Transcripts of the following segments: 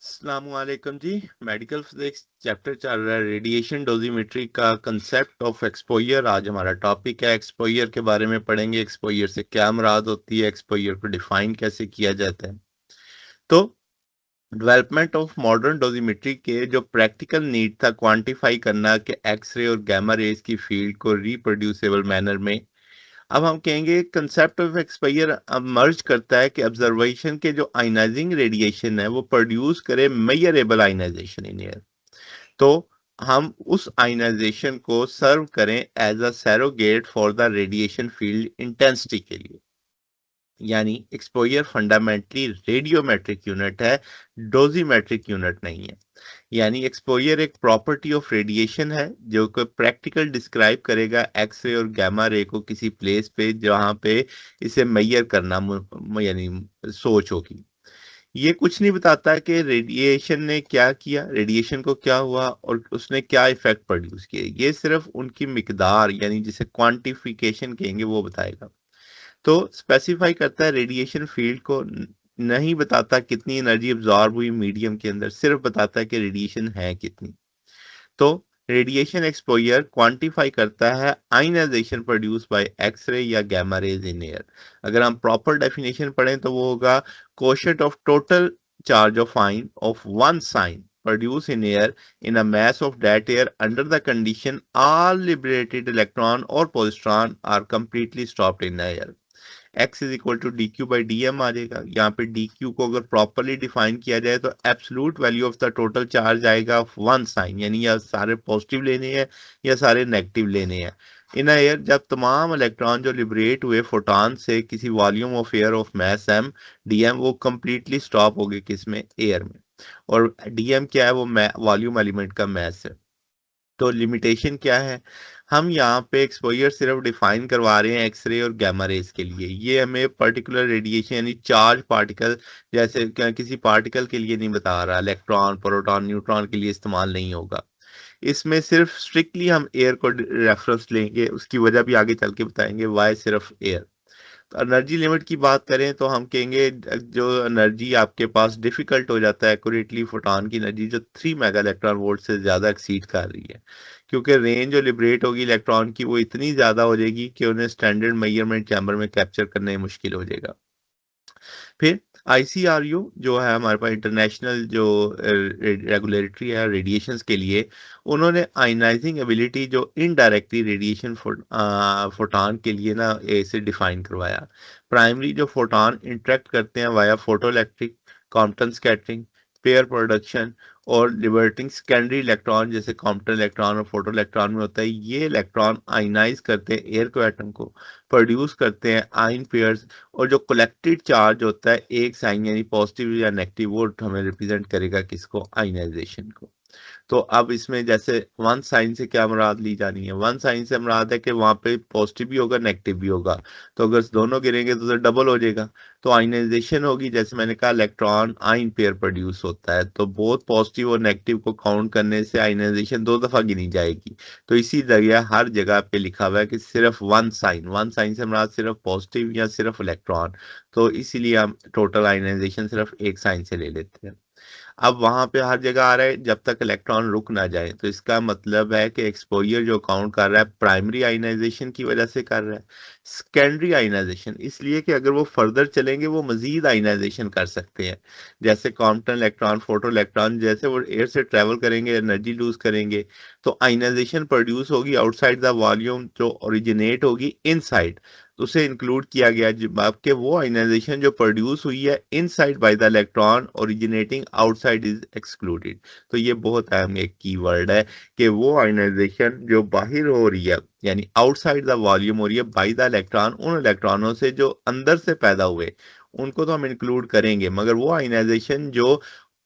अस्सलामुअलैकुम जी। Medical physics chapter चल रहा है रेडिएशन डोजीमेट्री का कंसेप्ट ऑफ एक्सपोजर। आज हमारा टॉपिक है एक्सपोजर के बारे में पढ़ेंगे। एक्सपोजर से क्या मुराद होती है, एक्सपोजर को डिफाइन कैसे किया जाता है। तो डेवलपमेंट ऑफ मॉडर्न डोजीमेट्री के जो प्रैक्टिकल नीड था क्वांटिफाई करना कि एक्सरे और गामा रेज की फील्ड को रिप्रोड्यूसेबल मैनर में, अब हम कहेंगे कंसेप्ट ऑफ एक्सपोजर अब मर्ज करता है कि ऑब्जर्वेशन के जो आयनाइजिंग रेडिएशन है वो प्रोड्यूस करे मेजरेबल आयनाइजेशन इन एयर। तो हम उस आयनाइजेशन को सर्व करें as a surrogate for the radiation field intensity के लिए। यानी एक्सपोजर फंडामेंटली रेडियोमेट्रिक यूनिट है, डोजीमेट्रिक यूनिट नहीं है। यानी एक्सपोजर एक प्रॉपर्टी ऑफ रेडिएशन है जो कि प्रैक्टिकल डिस्क्राइब करेगा एक्सरे और गामा रे को किसी प्लेस पे जहां पे इसे मेजर करना यानी सोच होगी। ये कुछ नहीं बताता कि रेडिएशन ने क्या किया, रेडिएशन को क्या हुआ और उसने क्या इफेक्ट प्रोड्यूस किए। ये सिर्फ उनकी मिकदार यानी जिसे क्वांटिफिकेशन कहेंगे वो बताएगा। तो स्पेसिफाई करता है रेडिएशन फील्ड को, नहीं बताता कितनी एनर्जी एब्जॉर्ब हुई मीडियम के अंदर, सिर्फ बताता है कि रेडिएशन है कितनी। तो रेडिएशन एक्सपोजर क्वांटिफाई करता है आयनाइजेशन प्रोड्यूस बाय एक्सरे या गामा रेज इन एयर। अगर हम प्रॉपर डेफिनेशन पढ़ें तो वो होगा quotient of total charge of आइन of one sine produced in air in a mass of that air under the condition all liberated electron or positron are completely stopped in the air। X is equal to d q by d m आ जाएगा। यहाँ पे D Q को अगर properly define किया जाए तो absolute value of the total charge आएगा वन साइन, यानी या सारे पॉजिटिव लेने हैं या सारे नेगेटिव लेने हैं। इन एयर जब तमाम इलेक्ट्रॉन जो लिबरेट हुए फोटॉन से किसी volume of air of mass M D M, वो कंप्लीटली स्टॉप हो गए किस में, एयर में। और डी एम क्या है, वो वॉल्यूम एलिमेंट का मैस है। तो लिमिटेशन क्या है, हम यहाँ पे एक्सपोजर सिर्फ डिफाइन करवा रहे हैं एक्सरे और गामा रेज के लिए। ये हमें पर्टिकुलर रेडिएशन यानी चार्ज पार्टिकल जैसे किसी पार्टिकल के लिए नहीं बता रहा, इलेक्ट्रॉन प्रोटॉन न्यूट्रॉन के लिए इस्तेमाल नहीं होगा। इसमें सिर्फ स्ट्रिक्टली हम एयर को रेफरेंस लेंगे, उसकी वजह भी आगे चल के बताएंगे वाई सिर्फ एयर। एनर्जी लिमिट की बात करें तो हम कहेंगे जो एनर्जी आपके पास डिफिकल्ट हो जाता है एक्यूरेटली, फोटॉन की एनर्जी जो 3 मेगा इलेक्ट्रॉन वोल्ट से ज्यादा एक्सीड कर रही है, क्योंकि रेंज जो लिबरेट होगी इलेक्ट्रॉन की वो इतनी ज्यादा हो जाएगी कि उन्हें स्टैंडर्ड मेजरमेंट चैम्बर में कैप्चर करना ही मुश्किल हो जाएगा। फिर आईसीआरयू जो है हमारे पास इंटरनेशनल जो रेगुलेटरी है रेडिएशंस के लिए, उन्होंने आयनाइजिंग एबिलिटी जो इनडायरेक्टली रेडिएशन फोटॉन के लिए ना इसे डिफाइन करवाया। प्राइमरी जो फोटॉन इंटरेक्ट करते हैं via photo electric, Compton scattering, pair production और लिबर्टिंग सेकेंडरी इलेक्ट्रॉन जैसे कॉम्पटन इलेक्ट्रॉन और फोटो इलेक्ट्रॉन में होता है, ये इलेक्ट्रॉन आयनाइज करते हैं एयर को एटम को, प्रोड्यूस करते हैं आयन पेयर्स। और जो कलेक्टेड चार्ज होता है एक साइन यानी पॉजिटिव या नेगेटिव, वो हमें रिप्रेजेंट करेगा किसको, आयनाइजेशन को। तो अब इसमें जैसे वन साइन से क्या मुराद ली जानी है, वन साइन से मुराद है कि वहां पे पॉजिटिव भी होगा नेगेटिव भी होगा। तो अगर दोनों गिरेंगे तो डबल हो जाएगा। तो आयनाइजेशन होगी, जैसे मैंने कहा इलेक्ट्रॉन आयन पेयर प्रोड्यूस होता है, तो बोथ पॉजिटिव और नेगेटिव को काउंट करने से आयनाइजेशन दो दफा गिनी जाएगी। तो इसी जगह हर जगह पे लिखा हुआ है कि सिर्फ वन साइन से मुराद सिर्फ पॉजिटिव या सिर्फ इलेक्ट्रॉन। तो इसीलिए हम टोटल आयनाइजेशन सिर्फ एक साइन से ले लेते हैं। अब वहां पे हर जगह आ रहा है जब तक इलेक्ट्रॉन रुक ना जाए, तो इसका मतलब है कि एक्सपोजर जो काउंट कर रहा है प्राइमरी आयनाइजेशन की वजह से कर रहा है। सेकेंडरी आयनाइजेशन इसलिए कि अगर वो फर्दर चलेंगे वो मजीद आयनाइजेशन कर सकते हैं। जैसे कॉम्पटन इलेक्ट्रॉन फोटो इलेक्ट्रॉन जैसे वो एयर से ट्रेवल करेंगे एनर्जी लूज करेंगे, तो आयनाइजेशन प्रोड्यूस होगी आउटसाइड द वॉल्यूम, जो ओरिजिनेट होगी इनसाइड। उसे इंक्लूड किया गया जबकि वो आयनाइजेशन जो प्रोड्यूस हुई है inside by the electron originating outside is excluded. तो ये बहुत अहम एक की वर्ड है कि वो आयनाइजेशन जो बाहर हो रही है यानी आउटसाइड द वॉल्यूम हो रही है बाय द इलेक्ट्रॉन, उन इलेक्ट्रॉनों से जो अंदर से पैदा हुए उनको तो हम इंक्लूड करेंगे, मगर वो आयनाइजेशन जो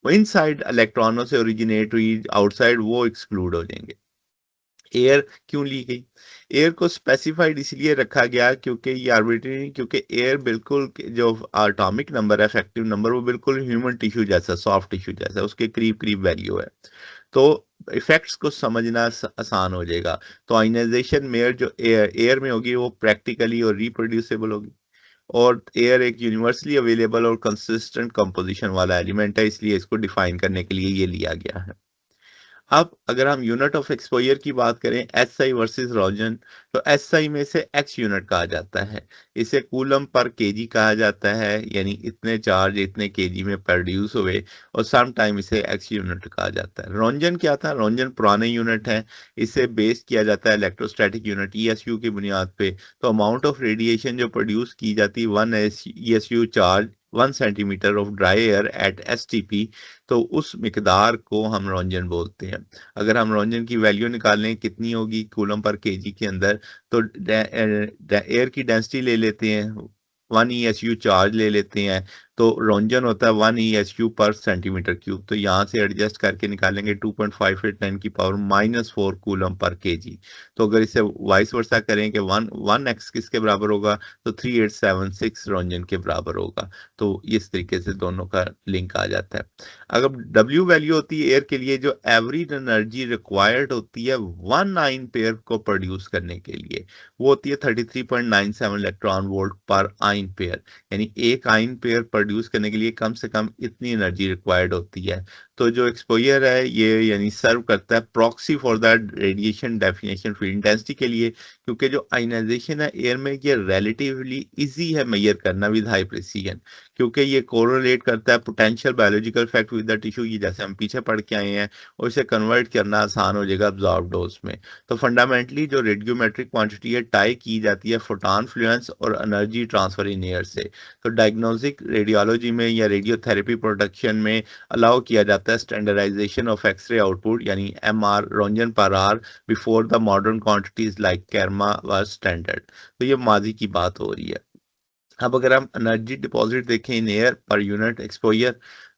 इनसाइड इलेक्ट्रॉनों से ओरिजिनेट हुई आउटसाइड वो एक्सक्लूड हो जाएंगे। एयर क्यों ली गई, एयर को स्पेसिफाइड इसलिए रखा गया क्योंकि ये आर्बिट्रेरी, क्योंकि एयर बिल्कुल जो एटॉमिक नंबर है इफेक्टिव नंबर वो बिल्कुल ह्यूमन टिश्यू जैसा सॉफ्ट टिश्यू जैसा उसके करीब करीब वैल्यू है। तो इफेक्ट्स को समझना आसान हो जाएगा। तो आयनाइजेशन में जो एयर में होगी वो प्रैक्टिकली और रिप्रोड्यूसेबल होगी। और एयर एक यूनिवर्सली अवेलेबल और कंसिस्टेंट कंपोजिशन वाला एलिमेंट है, इसलिए इसको डिफाइन करने के लिए ये लिया गया है। अब अगर हम यूनिट ऑफ एक्सपोजर की बात करें एसआई वर्सेस रोजन, तो एसआई में से एक्स यूनिट कहा जाता है, इसे कूलम पर केजी कहा जाता है, यानी इतने चार्ज इतने केजी में प्रोड्यूस हुए, और सम टाइम इसे एक्स यूनिट कहा जाता है। रोंजन क्या था? रोंजन पुराने यूनिट है, इसे बेस किया जाता है इलेक्ट्रोस्टैटिक यूनिट ईएसयू की बुनियाद पे। तो अमाउंट ऑफ रेडिएशन जो प्रोड्यूस की जाती है 1 ईएसयू charge 1 centimetre of dry air at STP, तो उस मिकदार को हम रोंजन बोलते हैं। अगर हम रोंजन की वैल्यू निकालें कितनी होगी कूलम पर केजी के अंदर, तो एयर की डेंसिटी ले लेते हैं, 1 ईएसयू चार्ज ले लेते हैं, तो रोंजन होता है 1 ईएसयू पर सेंटीमीटर क्यूब। तो यहाँ से एडजस्ट करके निकालेंगे 2.58 10⁻⁴ कूलम पर केजी। तो अगर इसे वाइस वर्सा करें कि 1 एक्स किसके बराबर होगा, तो 3876 रोंजन के बराबर होगा। तो इस तरीके से दोनों का लिंक आ जाता है। अगर W वैल्यू होती है एयर के लिए, जो एवरेज एनर्जी रिक्वायर्ड होती है 1 आइन पेयर को प्रोड्यूस करने के लिए, वो होती है 33.97 इलेक्ट्रॉन वोल्ट पर आइन पेयर, यानी एक आइन पेयर प्रोड्यूस करने के लिए कम से कम इतनी एनर्जी रिक्वायर्ड होती है। तो जो एक्सपोजर है ये यानी सर्व करता है proxy for that radiation definition field intensity के लिए, क्योंकि जो आयनाइजेशन है एयर में ये रिलेटिवली इजी है मेजर करना विद हाई प्रिसीजन, क्योंकि ये कोरिलेट करता है potential biological effect with the tissue, ये जैसे हम पीछे पढ़ के आए हैं, और इसे कन्वर्ट करना आसान हो जाएगा अब्जॉर्ब डोज में। तो फंडामेंटली जो रेडियोमेट्रिक क्वांटिटी है टाई की जाती है फोटॉन फ्लुएंस और एनर्जी ट्रांसफर इन एयर से। तो डायग्नोस्टिक रेडियोलॉजी में या रेडियोथेरेपी प्रोडक्शन में अलाउ किया जाता है स्टैंडर्डाइजेशन ऑफ एक्सरे आउटपुट, यानी एमआर रोंजन पर R, before the modern quantities like kerma was standard. तो ये माजी की बात हो रही है। अब अगर हम एनर्जी डिपॉजिट देखें in air per unit exposure,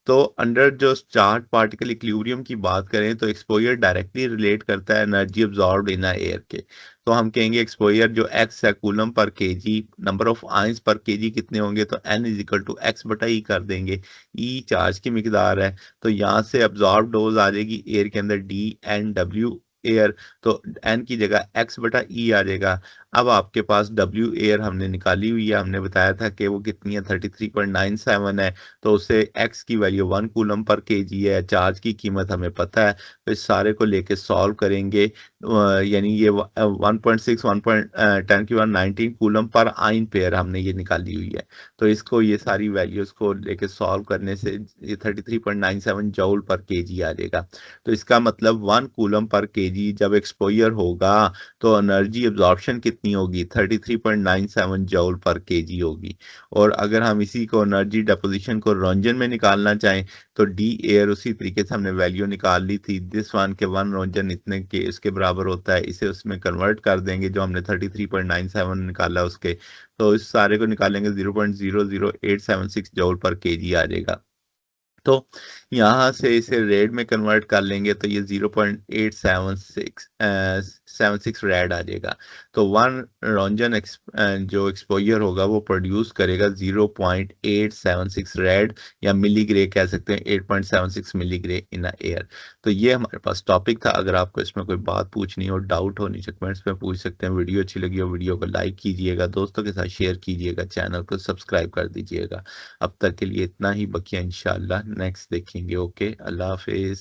तो अंडर जो चार्ज पार्टिकल इक्विलिब्रियम की बात करें तो एक्सपोजर डायरेक्टली रिलेट करता है एनर्जी अब्जॉर्ब्ड इन एयर के। तो हम कहेंगे एक्सपोजर जो एक्स है कूलम पर केजी, नंबर ऑफ आइंस पर केजी कितने होंगे, तो n is equal to x बटा ई कर देंगे। ई चार्ज की मिकदार है, तो यहाँ से अब्जॉर्ब डोज आ जाएगी एयर के अंदर D(N)W एयर, तो n की जगह x बटा ई आ जाएगा। अब आपके पास W एयर हमने निकाली हुई है, हमने बताया था कि वो कितनी है 33.97 है, तो उससे x की वैल्यू 1 कूलम पर केजी है, चार्ज की कीमत हमें पता है, तो इस सारे को लेके सॉल्व करेंगे, यानी ये 1.6 1.10⁻19 कूलम पर आइन पेयर हमने ये निकाली हुई है। तो इसको ये सारी वैल्यूज को लेके सॉल्व करने से ये 33.97 जूल पर केजी आ जाएगा। तो इसका मतलब 1 कूलम पर केजी जब एक्सपोजर होगा तो एनर्जी एब्जॉर्प्शन कितनी होगी, 33.97 जूल पर केजी होगी। और अगर हम इसी को एनर्जी डेपोजिशन को रोंजन में निकालना चाहें, तो डी एयर उसी तरीके से हमने वैल्यू निकाल ली थी, दिस वन के 1 रोंजन इतने के इसके बराबर होता है, इसे उसमें कन्वर्ट कर देंगे जो हमने 33.97 निकाला उसके, तो इस सारे को निकालेंगे 0.00876 जूल पर केजी आ जाएगा। तो यहाँ से इसे रेड में कन्वर्ट कर लेंगे तो ये 0.876 रेड आ जाएगा। तो 1 रोंजन जो एक्सपोजर होगा वो प्रोड्यूस करेगा 0.876 रेड, या मिलीग्रे कह सकते हैं, 8.76 मिलीग्रे इन एयर। तो ये हमारे पास टॉपिक था। अगर आपको इसमें कोई बात पूछनी हो, डाउट हो, नीचे कमेंट्स में पूछ सकते हैं। वीडियो अच्छी लगी हो वीडियो को लाइक कीजिएगा, दोस्तों के साथ शेयर कीजिएगा, चैनल को सब्सक्राइब कर दीजिएगा। अब तक के लिए इतना ही, बकिया इंशाल्लाह नेक्स्ट देखेंगे। ओके, अल्लाह हाफिज।